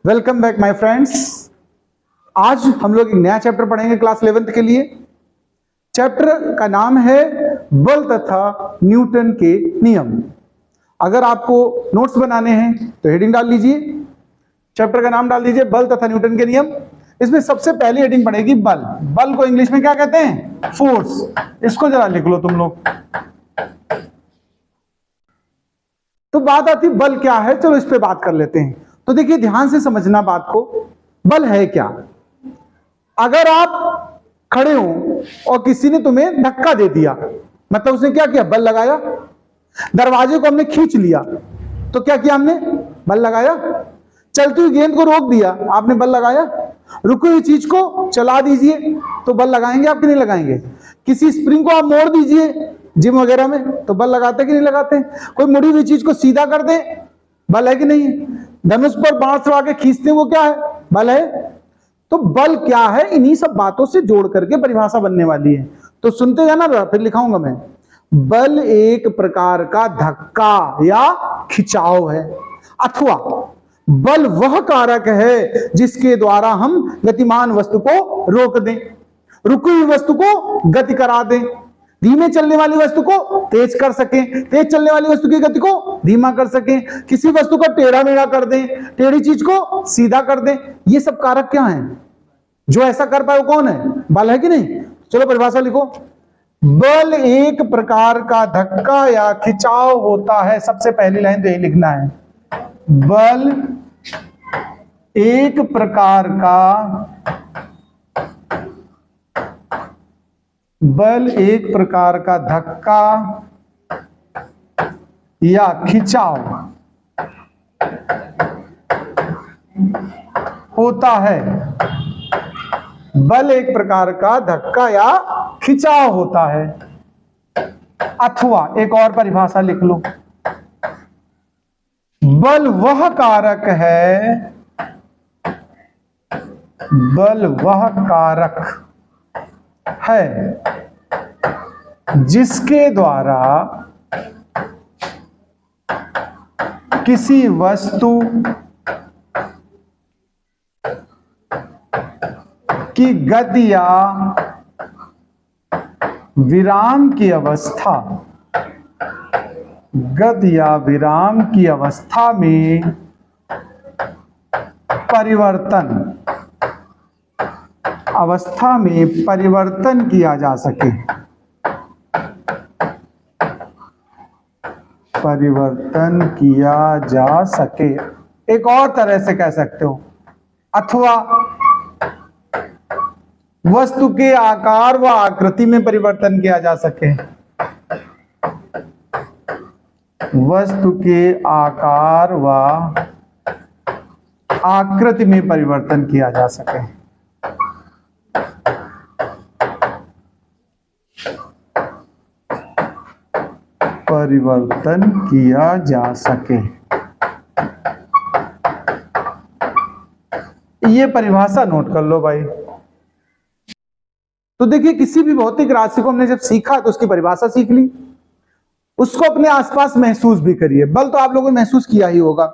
Welcome back my friends. आज हम लोग एक नया चैप्टर पढ़ेंगे क्लास 11th के लिए। चैप्टर का नाम है बल तथा न्यूटन के नियम। अगर आपको नोट्स बनाने हैं तो हेडिंग डाल लीजिए, चैप्टर का नाम डाल दीजिए बल तथा न्यूटन के नियम। इसमें सबसे पहली हेडिंग पड़ेगी बल। बल को इंग्लिश में क्या कहते हैं? फोर्स। इसको जरा लिख लो तुम लोग। तो बात आती बल क्या है, चलो इस पे बात कर लेते हैं। तो देखिए ध्यान से समझना बात को। बल है क्या? अगर आप खड़े हो और किसी ने तुम्हें धक्का दे दिया, मतलब उसने क्या किया? बल लगाया। दरवाजे को हमने खींच लिया तो क्या किया हमने? बल लगाया। चलती हुई गेंद को रोक दिया, आपने बल लगाया। रुकी हुई चीज को चला दीजिए तो बल लगाएंगे आप कि नहीं लगाएंगे? किसी स्प्रिंग को आप मोड़ दीजिए जिम वगैरह में तो बल लगाते कि नहीं लगाते? कोई मुड़ी हुई चीज को सीधा कर दे, बल है कि नहीं? धनुष पर बाण चढ़ा के खींचते वो क्या है? बल है। तो बल क्या है, इन्हीं सब बातों से जोड़ करके परिभाषा बनने वाली है। तो सुनते जाना, फिर लिखाऊंगा मैं। बल एक प्रकार का धक्का या खिंचाव है, अथवा बल वह कारक है जिसके द्वारा हम गतिमान वस्तु को रोक दें, रुकी हुई वस्तु को गति करा दें, धीमे चलने वाली वस्तु को तेज कर सकें, तेज चलने वाली वस्तु की गति को धीमा कर सकें, किसी वस्तु को टेढ़ा मेढ़ा कर दें, टेढ़ी चीज को सीधा कर दें। ये सब कारक क्या हैं? जो ऐसा कर पाए वो कौन है? बल है कि नहीं? चलो परिभाषा लिखो। बल एक प्रकार का धक्का या खिंचाव होता है। सबसे पहली लाइन तो यही लिखना है, बल एक प्रकार का, बल एक प्रकार का धक्का या खिंचाव होता है। बल एक प्रकार का धक्का या खिंचाव होता है, अथवा एक और परिभाषा लिख लो, बल वह कारक है, बल वह कारक है जिसके द्वारा किसी वस्तु की गति या विराम की अवस्था, गति या विराम की अवस्था में परिवर्तन, अवस्था में परिवर्तन किया जा सके, परिवर्तन किया जा सके। एक और तरह से कह सकते हो, अथवा वस्तु के आकार व आकृति में परिवर्तन किया जा सके, वस्तु के आकार व आकृति में परिवर्तन किया जा सके। परिवर्तन किया जा सके, ये परिभाषा नोट कर लो भाई। तो देखिए किसी भी भौतिक राशि को हमने जब सीखा तो उसकी परिभाषा सीख ली, उसको अपने आसपास महसूस भी करिए। बल तो आप लोगों ने महसूस किया ही होगा।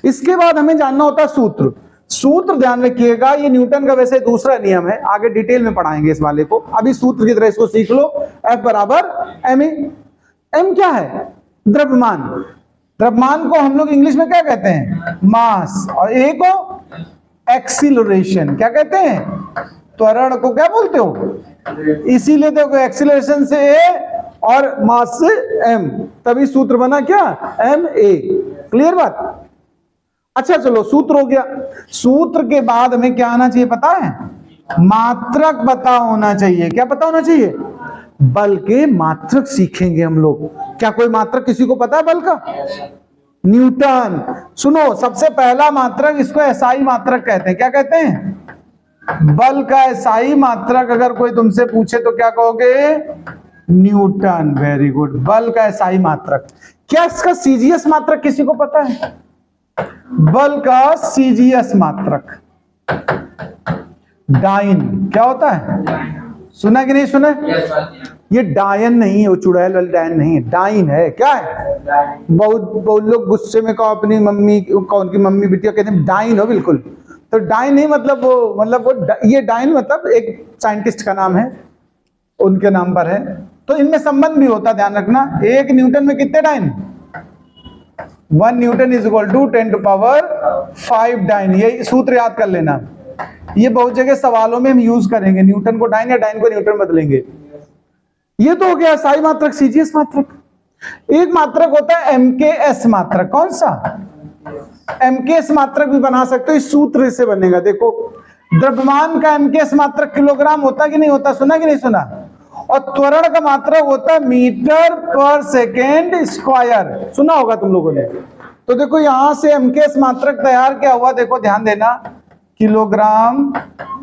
इसके बाद हमें जानना होता है सूत्र। सूत्र ध्यान रखिएगा, ये न्यूटन का वैसे दूसरा नियम है, आगे डिटेल में पढ़ाएंगे इस वाले को। अभी सूत्र की तरह इसको सीख लो, F बराबर ma। m क्या है? द्रव्यमान। द्रव्यमान को हम लोग इंग्लिश में क्या कहते हैं? मास। और a को एक्सीलरेशन। क्या कहते हैं? त्वरण को क्या बोलते हो? इसीलिए देखो एक्सीलरेशन से a और मास से m, तभी सूत्र बना क्या? ma। क्लियर बात? अच्छा चलो सूत्र हो गया। सूत्र के बाद हमें क्या आना चाहिए पता है? मात्रक पता होना चाहिए। क्या पता होना चाहिए? बल के मात्रक सीखेंगे हम लोग। क्या कोई मात्रक किसी को पता है बल का? न्यूटन। सुनो, सबसे पहला मात्रक, इसको एसआई मात्रक कहते हैं। क्या कहते हैं? बल का एसआई मात्रक अगर कोई तुमसे पूछे तो क्या कहोगे? न्यूटन। Very good. बल का एसआई मात्रक। क्या इसका सीजीएस मात्रक किसी को पता है? बल का सीजीएस मात्रक डाइन क्या होता है? सुना कि नहीं सुना? ये डायन नहीं है, वो चुड़ैल वाली डायन नहीं है, डाइन है। क्या है? बहुत लोग गुस्से में कहो अपनी मम्मी को, उनकी मम्मी बिटिया कहते हैं डाइन हो, बिल्कुल। तो डाइन नहीं मतलब वो ये डाइन मतलब एक साइंटिस्ट का नाम है, उनके नाम पर है। तो इनमें संबंध भी होता, ध्यान रखना। 1 न्यूटन में कितने dyne? 1 newton is equal to 10 to power 5 dyne. ये सूत्र याद कर लेना, ये बहुत जगह सवालों में हम यूज करेंगे। न्यूटन को डाइन या डाइन को न्यूटन बदलेंगे। ये तो हो गया साई मात्रक, सीजीएस मात्रक। एक मात्रक होता है एमकेएस मात्रक। कौन सा? एमकेएस मात्रक भी बना सकते हो, इस सूत्र से बनेगा। देखो, द्रव्यमान का एमकेएस मात्रक किलोग्राम होता कि नहीं होता? सुना कि नहीं सुना? और त्वरण का मात्रक होता है मीटर पर सेकेंड स्क्वायर। सुना होगा तुम लोगों ने। तो देखो यहां से एमकेएस मात्रक तैयार क्या हुआ, देखो ध्यान देना, किलोग्राम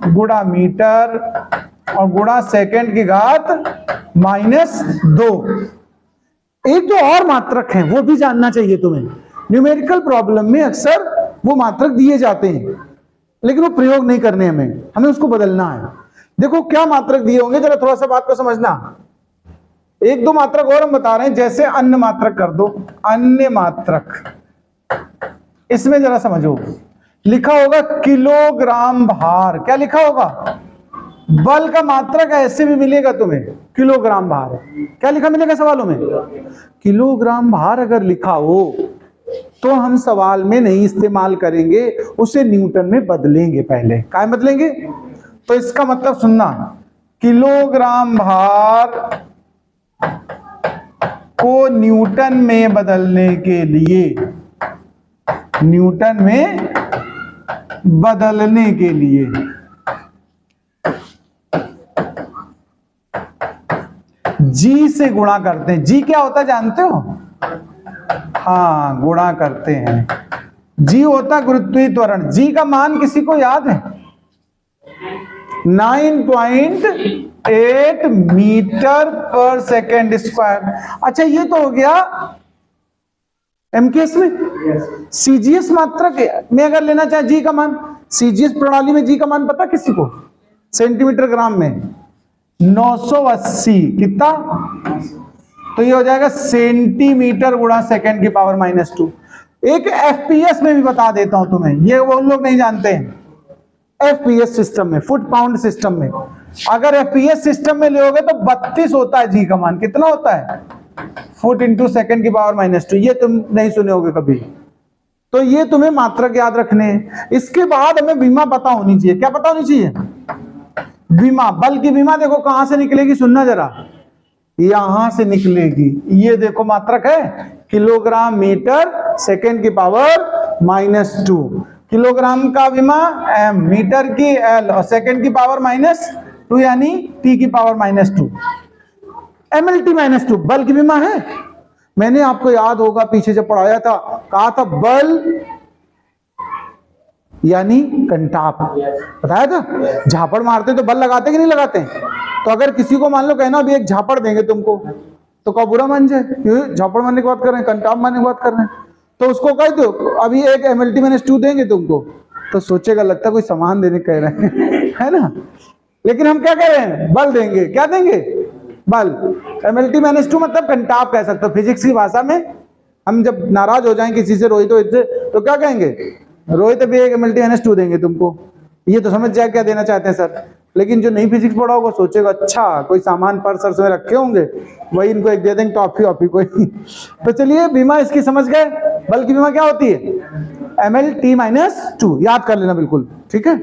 गुणा मीटर और गुणा सेकेंड की घात -2। एक तो और मात्रक है, वो भी जानना चाहिए तुम्हें। न्यूमेरिकल प्रॉब्लम में अक्सर वो मात्रक दिए जाते हैं, लेकिन वो प्रयोग नहीं करने, हमें उसको बदलना है। देखो क्या मात्रक दिए होंगे, जरा थोड़ा सा बात को समझना। 1-2 मात्रक और हम बता रहे हैं, जैसे अन्य मात्रक कर दो, अन्य मात्रक। इसमें जरा समझो, लिखा होगा किलोग्राम भार। क्या लिखा होगा? बल का मात्रक ऐसे भी मिलेगा तुम्हें, किलोग्राम भार। क्या लिखा मिलेगा सवालों में? किलोग्राम भार अगर लिखा हो तो हम सवाल में नहीं इस्तेमाल करेंगे, उसे न्यूटन में बदलेंगे। पहले क्या बदलेंगे? तो इसका मतलब सुनना, किलोग्राम भार को न्यूटन में बदलने के लिए, न्यूटन में बदलने के लिए जी से गुणा करते हैं। जी क्या होता है जानते हो? हाँ, गुणा करते हैं। जी होता गुरुत्वीय त्वरण। जी का मान किसी को याद है? 9.8 मीटर पर सेकेंड स्क्वायर। अच्छा, ये तो हो गया एमकेएस में। सीजीएस मात्रक में अगर लेना चाहे जी का मान, सीजीएस प्रणाली में जी का मान पता किसी को? सेंटीमीटर ग्राम में 980। कितना? तो ये हो जाएगा सेंटीमीटर गुणा सेकेंड की पावर -2। एक एफपीएस में भी बता देता हूं तुम्हें, ये वो लोग नहीं जानते हैं। एफपीएस सिस्टम में, फुट पाउंड सिस्टम में, अगर एफपीएस सिस्टम में लोगे तो 32 होता है जी का मान। कितना होता है? फुट इंटू सेकेंड की पावर -2। ये तुम नहीं सुने होगे कभी। तो ये तुम्हें मात्रक याद रखने हैं। इसके बाद हमें विमा पता होनी चाहिए। क्या पता होनी चाहिए? विमा। बल की विमा देखो कहां से निकलेगी, सुनना जरा, यहां से निकलेगी। ये देखो मात्रक है किलोग्राम मीटर सेकेंड की पावर -2। किलोग्राम का विमा m, मीटर की l और सेकेंड की पावर -2 यानी t की पावर -2। mlt -2 बल की विमा है। मैंने आपको याद होगा पीछे जब पढ़ाया था, कहा था बल यानी कंटाप, बताया था। झापड़ मारते तो बल लगाते कि नहीं लगाते? तो अगर किसी को मान लो कहना अभी एक झापड़ देंगे तुमको, तो क्या बुरा मान जाए? झापड़ मारने की बात कर रहे हैं, कंटाप मारने की बात कर रहे हैं। तो उसको कह दो अभी एक mlt -2 देंगे तुमको, तो सोचेगा लगता कोई सामान देने कह रहे हैं, है ना। लेकिन हम क्या कह रहे हैं? बल देंगे। क्या देंगे? बल। mlt -2 मतलब कंटाप कह सकते हो फिजिक्स की भाषा में। हम जब नाराज हो जाएं किसी से, रोहित से, तो क्या कहेंगे? रोहित अभी एक mlt -2 देंगे तुमको। ये तो समझ जाए क्या देना चाहते हैं सर। लेकिन जो नहीं फिजिक्स पढ़ा होगा सोचेगा अच्छा कोई सामान पर्स सर्स में रखे होंगे, वही इनको एक दे देंगे, टॉफी वॉफी कोई। तो चलिए बीमा इसकी समझ गए। बल की बीमा क्या होती है? mlt -2 याद कर लेना बिल्कुल, ठीक है।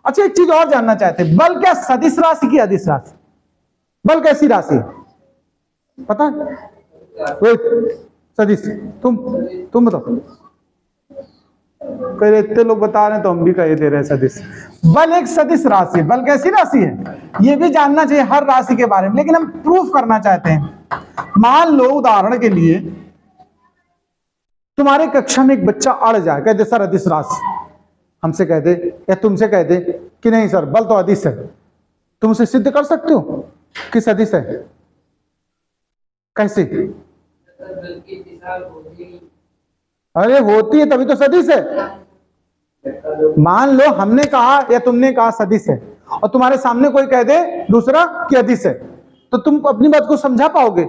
अच्छा, एक चीज और जानना चाहते हैं, बल क्या सदिश राशि की अदिश राशि? बल कैसी राशि पता है? सदिश। तुम बताओ। कह रहे इतने लोग बता रहे हैं तो हम भी कह दे रहे हैं सदिश। बल एक सदिश राशि। बल कैसी राशि है ये भी जानना चाहिए हर राशि के बारे में, लेकिन हम प्रूफ करना चाहते हैं। मान लो उदाहरण के लिए तुम्हारे कक्षा में एक बच्चा अड़ जाए, कहते सर अदिश राशि, हमसे कह दे या तुमसे कह दे कि नहीं सर बल तो अदिश है, तुम उसे सिद्ध कर सकते हो कि सदिश है? कैसे? अरे होती है तभी तो सदिश है। मान लो हमने कहा या तुमने कहा सदिश है, और तुम्हारे सामने कोई कह दे दूसरा कि अदिश है, तो तुम अपनी बात को समझा पाओगे?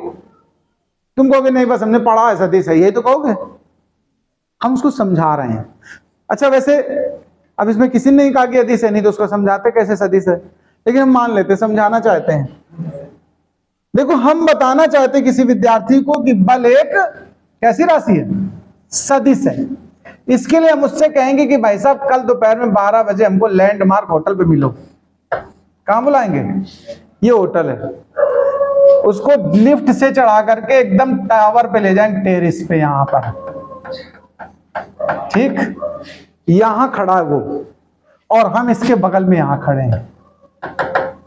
तुम कहोगे नहीं बस हमने पढ़ा है सदिश है, यही तो कहोगे। हम उसको समझा रहे हैं। अच्छा वैसे अब इसमें किसी ने नहीं कहा कि अदिश है, नहीं तो उसको समझाते कैसे सदिश है, लेकिन हम मान लेते समझाना चाहते हैं। देखो हम बताना चाहते हैं किसी विद्यार्थी को कि बल एक कैसी राशि है, सदिश है। इसके लिए हम उससे कहेंगे कि भाई साहब कल दोपहर में 12 बजे हमको लैंडमार्क होटल पे मिलो। कहां बुलाएंगे? ये होटल है। उसको लिफ्ट से चढ़ा करके एकदम टावर पे ले जाएंगे, टेरेस पे, यहां पर, ठीक, यहां खड़ा है वो और हम इसके बगल में यहां खड़े हैं।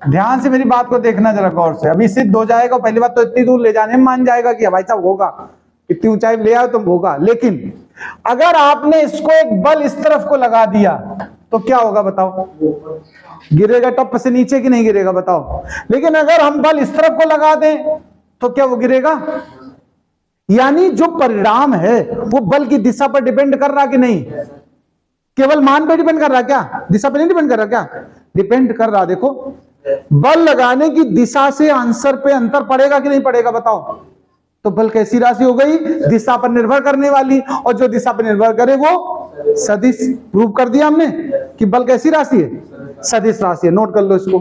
ध्यान से मेरी बात को देखना जरा गौर से। अभी सिद्ध हो जाएगा, पहली बात तो इतनी दूर ले जाने में मान जाएगा कि भाई साहब होगा, इतनी ऊंचाई ले आओ तो होगा। लेकिन अगर आपने इसको एक बल इस तरफ को लगा दिया तो क्या होगा बताओ? गिरेगा टप से नीचे कि नहीं गिरेगा बताओ? लेकिन अगर हम बल इस तरफ को लगा दें तो क्या वो गिरेगा? यानी जो परिणाम है वो बल की दिशा पर डिपेंड कर रहा कि नहीं? केवल मान पे डिपेंड कर रहा क्या? दिशा पे नहीं डिपेंड कर रहा क्या? डिपेंड कर रहा। देखो बल लगाने की दिशा से आंसर पे अंतर पड़ेगा कि नहीं पड़ेगा बताओ? तो बल कैसी राशि हो गई? दिशा पर निर्भर करने वाली, और जो दिशा पर निर्भर करे वो सदिश। प्रूव कर दिया हमने कि बल कैसी राशि है, सदिश राशि है। नोट कर लो इसको।